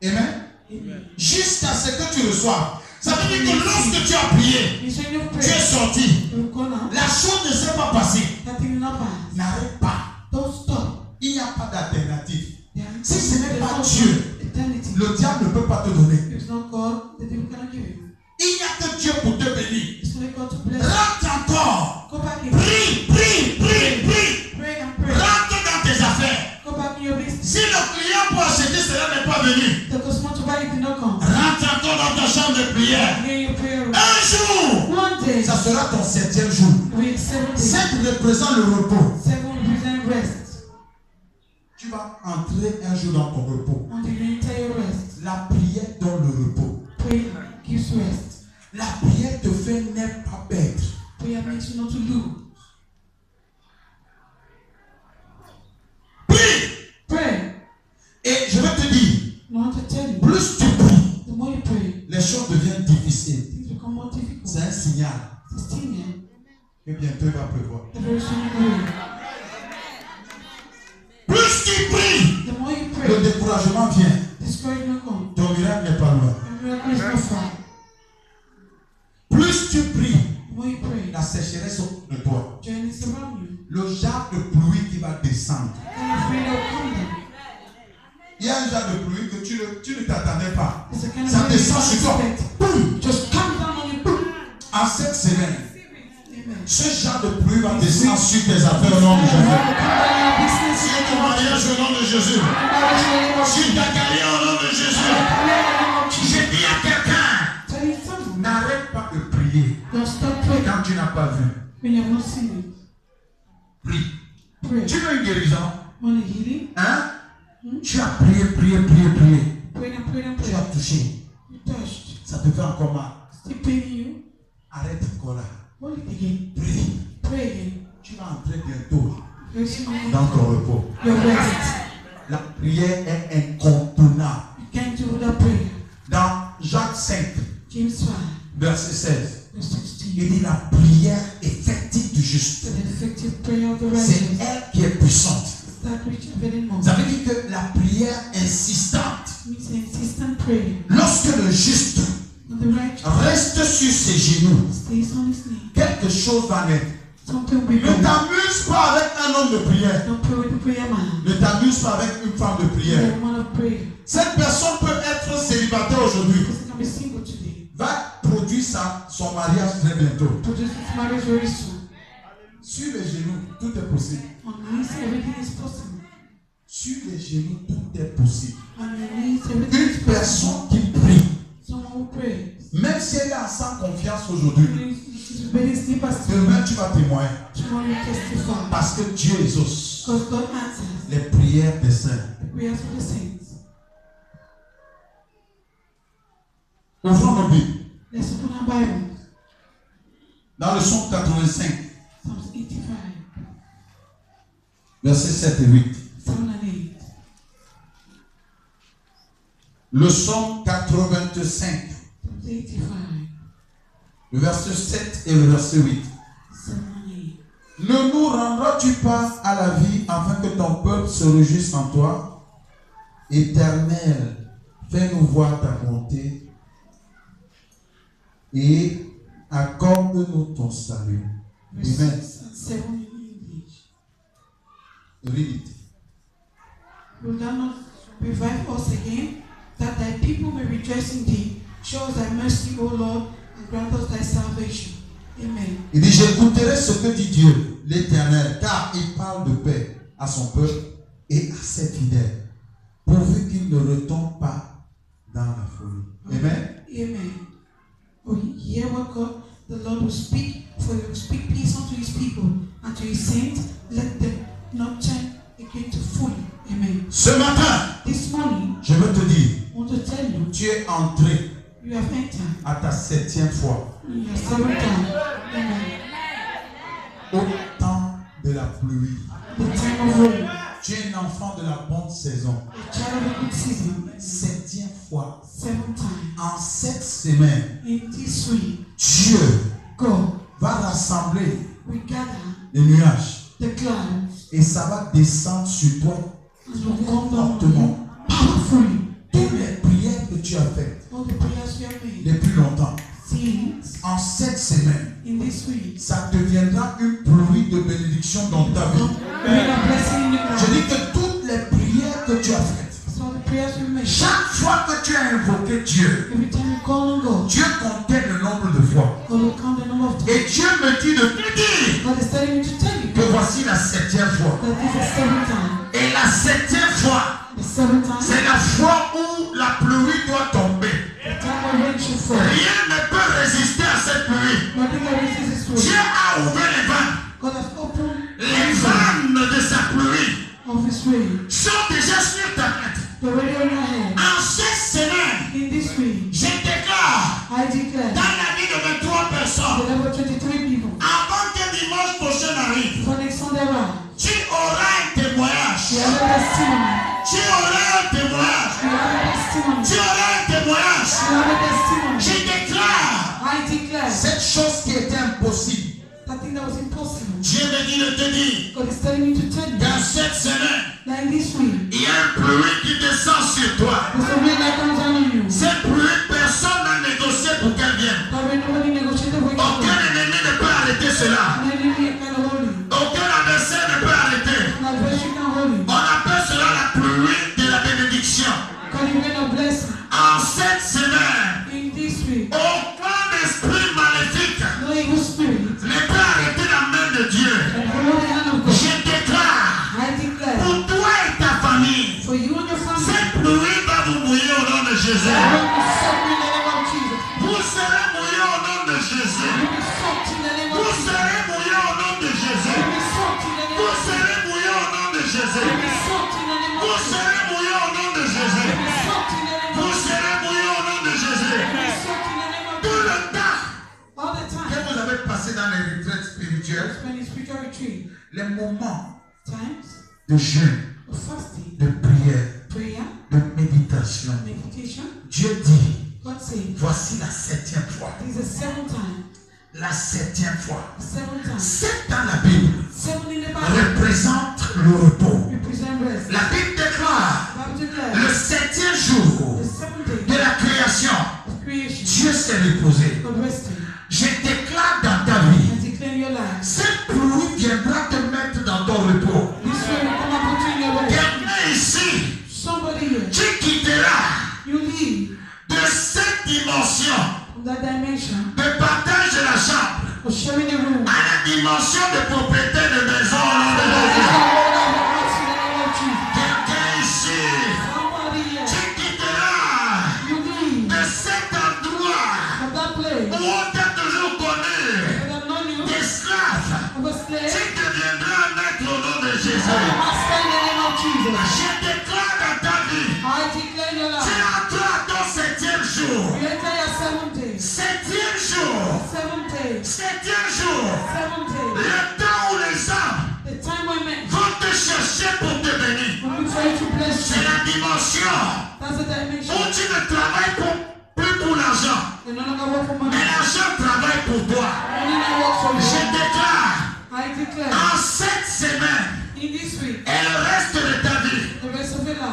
Amen. Jusqu'à ce que tu reçoives. Ça veut dire que lorsque tu as prié, tu es sorti. La chose ne s'est pas passée. N'arrête pas. Il n'y a pas d'alternative. Si ce n'est pas Dieu, le diable ne peut pas te donner. Il n'y a que Dieu pour te bénir. Rentre encore. Prie. Rentre dans tes affaires. Si le client pour acheter cela n'est pas venu, rentre encore dans ta chambre de prière. Un jour, ça sera ton 7e jour. 7 représente le repos. Tu vas entrer un jour dans ton repos. La prière donne le repos. La prière te fait ne pas perdre. Prie. Et je vais te dire, plus tu pries, les choses deviennent difficiles. C'est un signal que bientôt il va pleuvoir. Plus tu pries, le découragement vient. Ton miracle n'est pas loin. Plus tu pries, la sécheresse autour de toi. Le genre de pluie qui va descendre. Il y a un genre de pluie que tu ne t'attendais pas. Ça descend sur toi. Boum. En cette semaine, ce genre de pluie va descendre sur tes affaires au nom de Jésus. Sur ton mariage au nom de Jésus. Sur ta carrière au nom de Jésus. J'ai dit à quelqu'un, n'arrête pas de prier quand tu n'as pas vu. Prie. Tu veux une guérison? Hein? Tu as prié. Tu as touché. Ça te fait encore mal. Arrête encore là. Prie. Tu vas entrer bientôt dans ton repos. La prière est incontournable. Dans Jacques 5, verset 16, il dit la prière effective du juste. C'est elle qui est puissante. Ça veut dire que la prière insistante, lorsque le juste reste sur ses genoux, quelque chose va naître. Something will be Ne better. t'amuse pas avec un homme de prière. Don't pray with the prayer man. Ne t'amuse pas avec une femme de prière. The woman of prayer. Cette personne peut être célibataire aujourd'hui. Person can be single today. Va produire son mariage très bientôt. Produce his marriage very soon. Sur les genoux, tout est possible. On knees, everything is possible. Sur les genoux, tout est possible. On your knees, everything is Une possible. personne qui prie, Someone who prays. même si elle est sans confiance aujourd'hui, She's very sleep as demain tu vas témoigner. tomorrow you testify. Parce que Dieu exauce Because God answers les prières des saints. the prayers of the saints. Ouvrons nos Bibles. Let's open our Bible. Dans le Psaume 85, Psalms 85, versets 7 et 8. 7 and 8. Le Psaume 85, Psalms 85, le verset 7 et le verset 8. 7 and 8. Ne nous rendras-tu pas à la vie afin que ton peuple se réjouisse en toi? Éternel, fais-nous voir ta bonté et accorde-nous ton salut. Verse Amen. 6 and 7 in English. Read it. Will thou not revive us again, that thy people may rejoice in thee? Show us thy mercy, O Lord, and grant us thy salvation. Amen. Il dit, j'écouterai ce que dit Dieu, l'Éternel, car il parle de paix à son peuple et à ses fidèles, pourvu qu'il ne retombe pas dans la folie. Amen. Amen. Oh, hear what God the Lord will speak, for he will speak peace unto his people, and to his saints, let them not turn again to folly. Amen. Ce matin, This morning, je veux te dire, I want to tell you, tu es entré you have entered à ta 7e fois in your 7th time. Amen. au temps de la pluie. The time of rain, Tu es un enfant de la bonne saison. the child of a good season, 7e fois. 7th time. En cette semaine, In this week, Dieu God va rassembler will gather les nuages the clouds et ça va descendre sur toi and will come down on fortement. you powerfully. Toutes les prières que tu as faites All the prayers you have made, depuis longtemps, since en cette semaine, in this week, ça deviendra une pluie de bénédiction dans ta vie. bring a blessing in your Je life. dis que toutes les prières que tu as faites, So the prayers you make, chaque fois que tu as invoqué Dieu, every time you call on God, Dieu comptait le nombre de fois. God will count the number of times. Et Dieu me dit de te dire God is telling me to tell you que voici la 7e fois. that this is 7th time. Et la 7e fois, The 7th time, c'est la fois où la pluie doit tomber. the time of rain should fall. Rien ne peut résister à cette pluie. Nothing that resists this Dieu way. a ouvert les vannes. God has opened Les vannes de sa pluie of his rain. sont déjà sur ta tête. The radio in your hand. En cette semaine, In this week, je déclare I declare dans la vie de 23 personnes, that there were 23 people. avant que dimanche prochain arrive, For next Sunday round, tu auras un témoignage. we have a testimony. Tu auras un témoignage. We have a testimony. Tu auras un témoignage. We have a testimony. Je déclare I declare cette chose qui était impossible. that thing that was impossible. Dieu me dit de te dire God is telling me to tell you qu'en cette semaine, that in this week, il y a un pluie qui descend sur toi. there's a rain that comes down on you. Cette pluie, personne n'a négocié pour qu'elle vienne. That rain nobody negotiated with Aucun you. ennemi ne peut arrêter cela. And enemy can hold you. Aucun adversaire ne peut arrêter. And adversary can hold you. On appelle cela la pluie de la bénédiction. Can you rain of blessing? En cette semaine, In this week, aucun esprit maléfique no evil spirit ne peut arrêter la main de Dieu. can hold the hand of God. Je déclare I declare pour toi et ta famille, for you and your family, cette pluie va vous mouiller au nom de Jésus. I want to soak you in the name of Jesus. Vous serez mouillés au nom de Jésus. You be soaked in the name of Vous Jesus. serez mouillés au nom de Jésus. You be soaked in the name Vous of Jesus. serez mouillés au nom de Jésus. You be soaked in the name of Vous Jesus. serez mouillés au nom de Jésus. You be soaked in the name of Vous Jesus. serez mouillés au nom de Jésus. You be soaked in the name of Tout Jesus. le temps All the que time. vous avez passé dans les retraites spirituelles, When it's spiritual retreat, les moments times de jeûne, of fasting, de prière, prayer, de méditation, meditation, Dieu dit, God said, voici la 7e fois. this is the 7th time. La 7e fois. The 7th time. 7 dans la Bible 7 in the Bible représente le repos. represent rest. La Bible déclare Bible declares le 7e jour the 7th de day la création, of creation, Dieu s'est reposé. God rested. Je déclare dans ta vie And declare your life. cette pluie dimension de partage de la chambre of sharing a room. à la dimension de propriété de maison au nom de Jésus. Quelqu'un ici, tu quitteras de cet endroit où on t'a toujours connu d'esclave. Tu deviendras maître au nom de Jésus. Je déclare dans ta vie, tu entres à ton 7e jour. 7e jour. 7e jour. Le temps où les hommes vont te chercher pour te bénir. C'est la dimension où tu ne travailles plus pour l'argent, mais l'argent travaille pour toi. Je déclare en cette semaine et le reste de ta vie,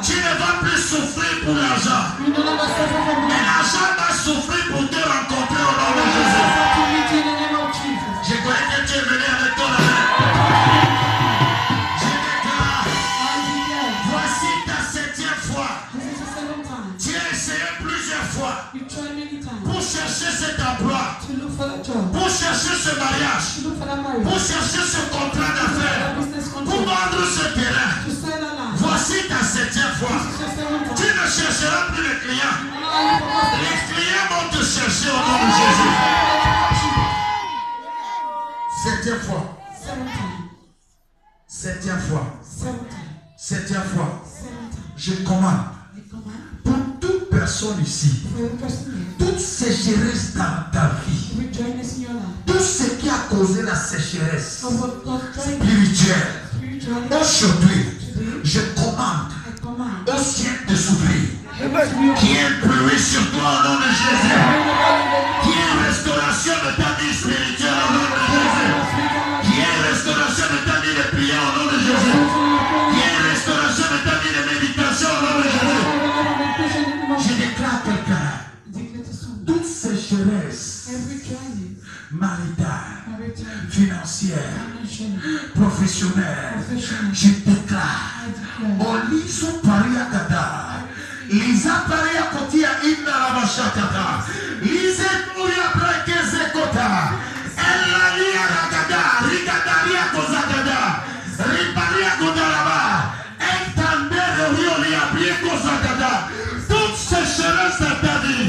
tu ne vas plus souffrir pour l'argent, mais l'argent va souffrir pour te rencontrer au nom de Jésus. Je croyais que tu es venu avec ton amour. Je déclare, voici ta 7e fois. Tu as essayé plusieurs fois pour chercher cet emploi, pour chercher ce mariage, pour chercher ce contrat d'affaires, pour vendre ce terrain. Voici ta 7e fois. Tu ne chercheras plus les clients. Les clients vont te chercher au nom de Jésus. 7e fois. 7e fois. 7e fois. Je commande pour toute personne ici, toute sécheresse dans ta vie, tout ce qui a causé la sécheresse spirituelle, aujourd'hui, je commande au ciel de s'ouvrir, qui est une pluie sur toi au nom de Jésus, qui est une restauration de ta vie spirituelle au nom de Jésus, qui est une restauration de ta vie de prière au nom de Jésus, qui est une restauration de ta vie de méditation au nom de Jésus. Je déclare quelqu'un, toute sécheresse maritale, financière, professionnelle, je déclare, Oliso Pariakata, Lisa Pariakotia Inna Ravashakata, Lise Muria Brakezekota, Elalia Ragada, Rigadaria Kozagada, Riparia Godalaba, Entender Riolia Briekozagada, toute sécheresse de ta vie,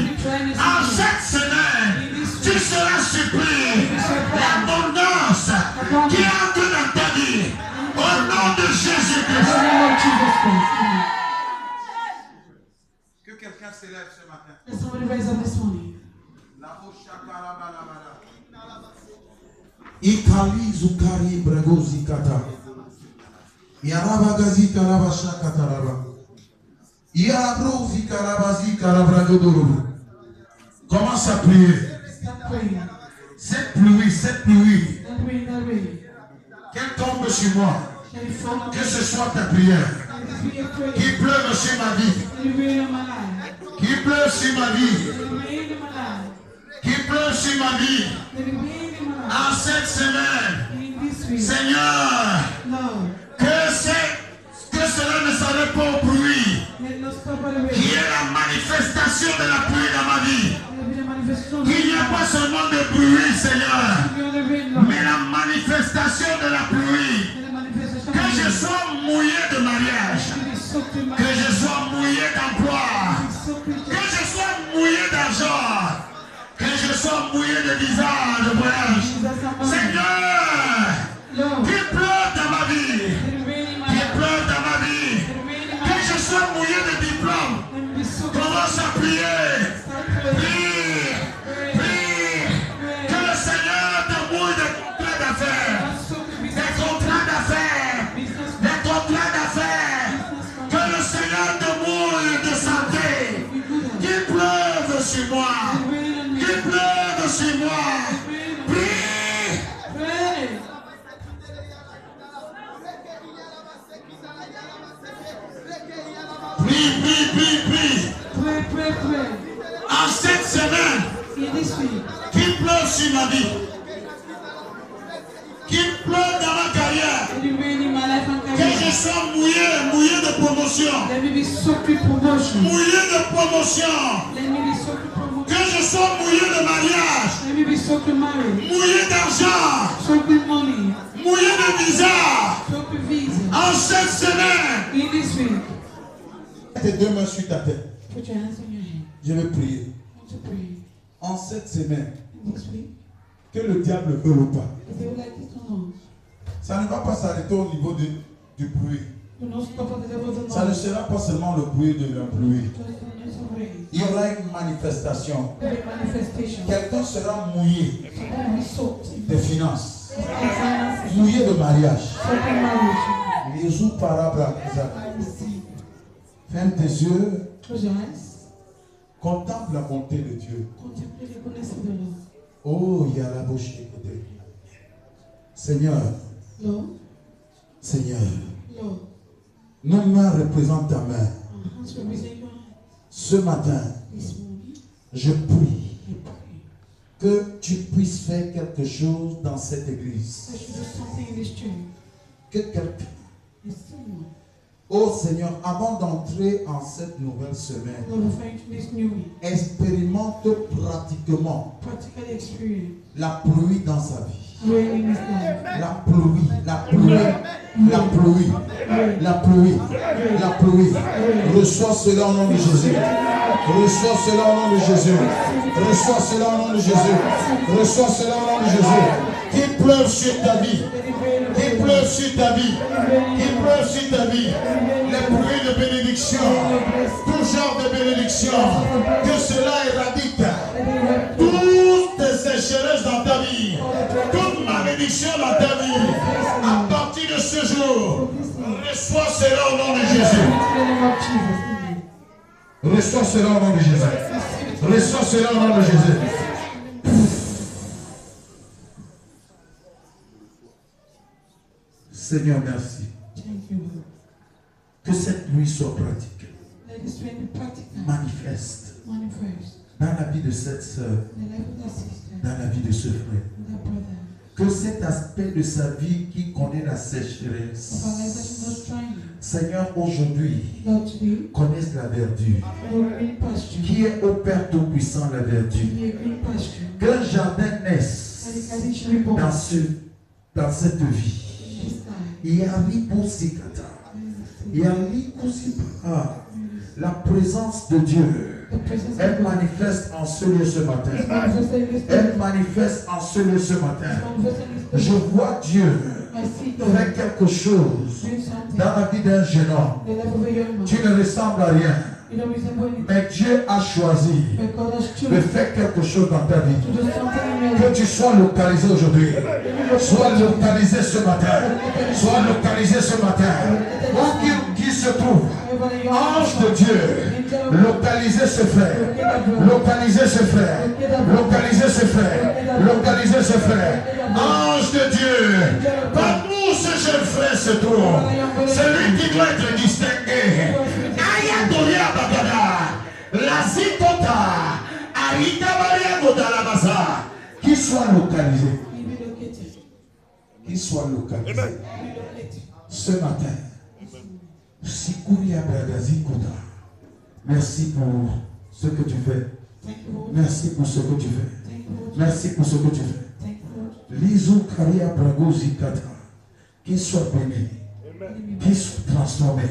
en cette semaine, tu seras surpris. L'abondance qui entre dans ta vie, au nom de Jésus-Christ. Que quelqu'un s'élève ce matin. Ikali Zukari Bregozi Kata. Yaraba Gazi Karabasha Kataraba. Yarabrozi Karabazi Karabragodoro. Commence à prier. Cette pluie, qu'elle tombe sur moi, que ce soit ta prière, qui pleuve sur ma vie, qui pleuve sur ma vie, qui pleuve sur ma vie, en cette semaine, Seigneur, que cela ne s'arrête pas au bruit, qui est la manifestation de la pluie dans ma vie. Qu'il n'y a pas seulement de bruit, Seigneur, mais la manifestation de la pluie. Que je sois mouillé de mariage, que je sois mouillé d'emploi, que je sois mouillé d'argent, que je sois mouillé de visa, de voyage. Seigneur, qu'il pleuve dans ma vie, qu'il pleuve dans ma vie, que je sois mouillé de diplôme. Commence à prier. Prie. Sur moi, qu'il pleuve sur moi. Prie. Prie. En cette semaine, qu'il pleuve sur ma vie, qu'il pleuve dans ma carrière, que je sois mouillé de promotion, mouillé de promotion, que je soit mouillé de mariage, Let me be soaked in marriage, mouillé d'argent, soaked in money, mouillé de visa. soaked with visa. En cette semaine, In this week, tes deux mains sur ta tête. put your hands on your head. Je vais prier. I want to pray. En cette semaine, In this week, que le diable veut ou pas, if they would like it or not, ça ne va pas s'arrêter au niveau du bruit. do not stop at the level of the Ça ne noise. sera pas seulement le bruit de la pluie. Just the noise of rain. Il y aura une manifestation. There will be manifestation. Quelqu'un sera mouillé Someone will be soaked in de finances, finances, mouillé de mariage. soaked in marriage. Les jours parables, ferme tes yeux, Close your eyes. contemple la bonté de Dieu. Contemplate the goodness of the Lord. Oh, il y a la bouche écoutée. Seigneur, Lord, Seigneur, Lord, nos mains représentent ta main. our hands represent your hands. Ce matin, This morning, je prie I pray que tu puisses faire quelque chose dans cette église. that you do something in this church. Que quelqu'un, There's someone, oh Seigneur, avant d'entrer en cette nouvelle semaine, Lord, referring to this new week, expérimente pratiquement practically experience la pluie dans sa vie. rain in his life. La pluie, la pluie, la pluie, la pluie, la pluie. Reçois cela au nom de Jésus. Reçois cela au nom de Jésus. Reçois cela au nom de Jésus. Reçois cela au nom de Jésus. Qu'il pleuve sur ta vie. Qu'il pleuve sur ta vie. Qu'il pleuve sur ta vie. Les pluies de bénédiction. Tout genre de bénédiction. Que cela éradique toutes tes sécheresses dans ta vie. Toute malédiction dans ta vie. À partir de ce jour, reçois cela au nom de Jésus. Reçois cela au nom de Jésus. Reçois cela au nom de Jésus. Seigneur, merci. Thank you, Lord. Que cette nuit soit pratique, Let this rain be practical, manifeste manifest dans la vie de cette sœur, in the life of that sister, dans la vie de ce frère. that brother, Que cet aspect de sa vie qui connaît la of our life that sécheresse, is not trying. Seigneur, aujourd'hui, Lord, today, connaisse la verdure. Lord, green pasture, Qui est au Père Tout-Puissant la verdure. be a green pasture. Qu'un jardin That the naisse garden should be born dans cette vie. in this time. Il y a Liposikata. Il y a Likosipara. La présence de Dieu. The presence Elle of God manifeste en ce lieu ce matin. is manifested in this Elle place. manifeste en ce lieu ce matin. Is manifested in this Je place. vois Dieu I see God faire quelque chose doing something dans la vie d'un jeune homme. in the life of a young man. Tu ne ressembles à rien. You don't resemble anything, Mais Dieu a choisi but God has de chosen faire quelque chose dans ta vie. to do something in your Que life. tu sois localisé aujourd'hui. Sois localisé ce matin. Sois localisé ce matin. Où qu'il se trouve, Wherever you ange are, de Dieu, localisez ce frère. Localisez ce frère. Localisez ce frère. Localisez ce frère. Ange de Dieu, parmi où ce jeune frère se trouve, celui qui doit être distingué. Ayadoria Bagada, la Zikota, Arita Maria Godalabasa, qui soit localisé. be relocated. Qu'il soit localisé. Be relocated. Ce matin, Sikuria Bragazi Kota, merci pour ce que tu fais. Thank you, Lord. Merci pour ce que tu fais. Thank you, Lord. Merci pour ce que tu fais. Thank you, Lord. Lizu Karia Bragozi Kata, qu'il soit béni, qu'il soit transformé.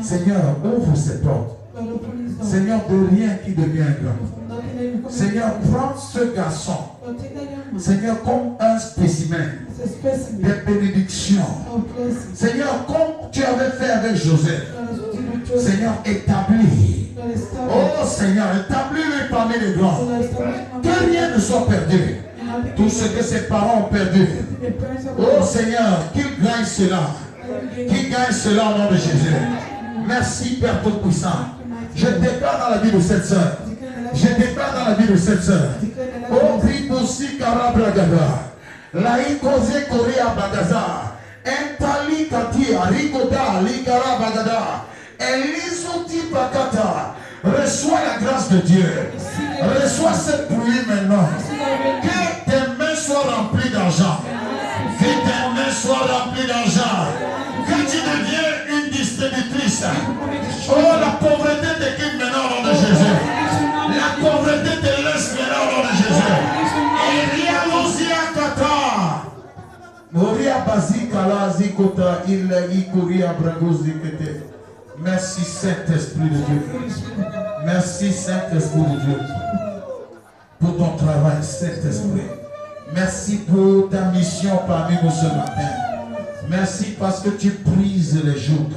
Seigneur, ouvre ces portes. Lord, open his door. Seigneur, de rien qui devient grand. From nothing that you come Seigneur, prends ce garçon, Lord, take that young man Seigneur, comme un spécimen as a specimen des bénédictions. of blessings. Seigneur, comme tu avais fait avec Joseph. Lord, as you did with Joseph, Seigneur, établis. Lord, establish. Oh Seigneur, établis-le parmi les grands. Lord, establish him Que rien ne soit perdu. among the Tout ce que ses parents ont perdu. the parents of Oh God. Seigneur, qu'il gagne cela. Qu'il gagne cela au nom de Jésus. Merci Père Tout-Puissant. Je déclare dans la vie de cette sœur. Je déclare dans la vie de cette sœur. Oh Ribosi Karabragada. Laïkoze Korea Bagaza. Entali Kati Arigoda Likara Bagada. Elisoti Bakata. Reçois la grâce de Dieu. Reçois cette pluie maintenant. Que tes mains soient remplies d'argent. Que tes mains soient remplies d'argent. Que tu deviennes une distributrice. Oh, la pauvreté te quitte maintenant au nom de Jésus. La pauvreté te laisse Merci Saint-Esprit de Dieu. Merci Saint-Esprit de Dieu pour ton travail, Saint-Esprit. Merci pour ta mission parmi nous ce matin. Merci parce que tu brises les joutes.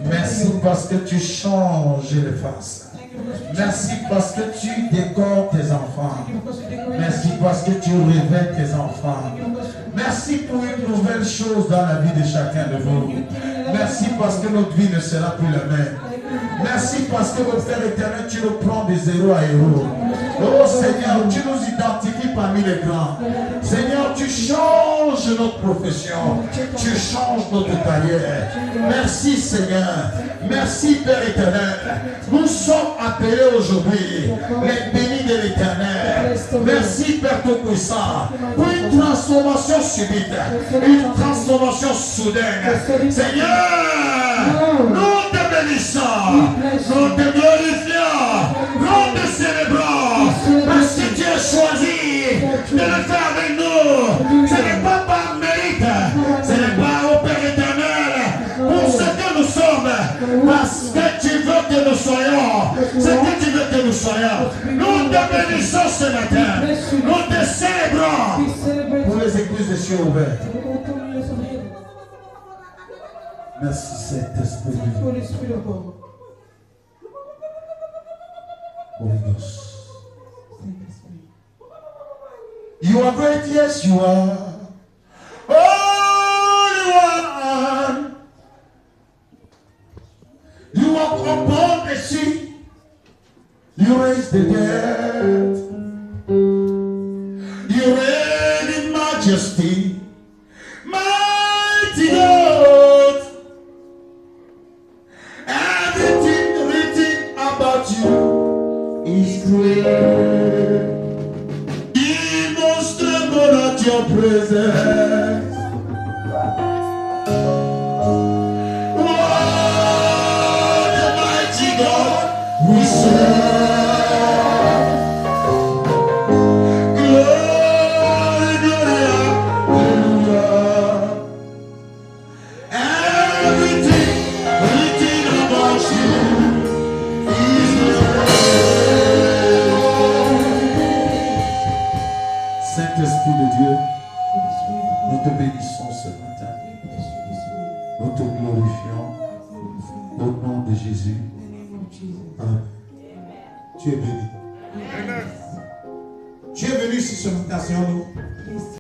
Merci parce que tu changes les faces. Merci parce que tu décores tes enfants. Merci parce que tu réveilles tes enfants. Merci pour une nouvelle chose dans la vie de chacun de vous. Merci parce que notre vie ne sera plus la même. Merci parce que au Père éternel, tu nous prends de zéro à héros. Oh Seigneur, tu nous identifies parmi les grands. Seigneur, tu changes notre profession. Tu changes notre carrière. Merci Seigneur. Merci Père éternel. Nous sommes appelés aujourd'hui les bénis de l'éternel. Merci Père Tout-Puissant pour une transformation subite, une transformation soudaine. Seigneur, nous te bénissons, nous te glorifions, nous te célébrons parce que tu as choisi de le faire avec nous. Ce n'est pas par mérite, ce n'est pas au Père éternel pour ce que nous sommes, parce que tu veux que nous soyons, ce que tu veux que nous soyons. Nous te bénissons ce matin, nous te célébrons pour les églises des cieux ouverts. Merci Saint-Esprit de Dieu. Holy Ghost. You are great, yes you are. Holy One. You walk upon the sea. You raise the dead. You reign in majesty. Mighty God. Everything written about you is great. Demonstrable at your presence. What a mighty God we serve. Glory, glory, hallelujah. Everything written about you is great. Saint-Esprit de Dieu, nous te bénissons ce matin. Nous te glorifions au nom de Jésus. Amen. Tu es béni. Tu es venu ici ce matin, Seigneur.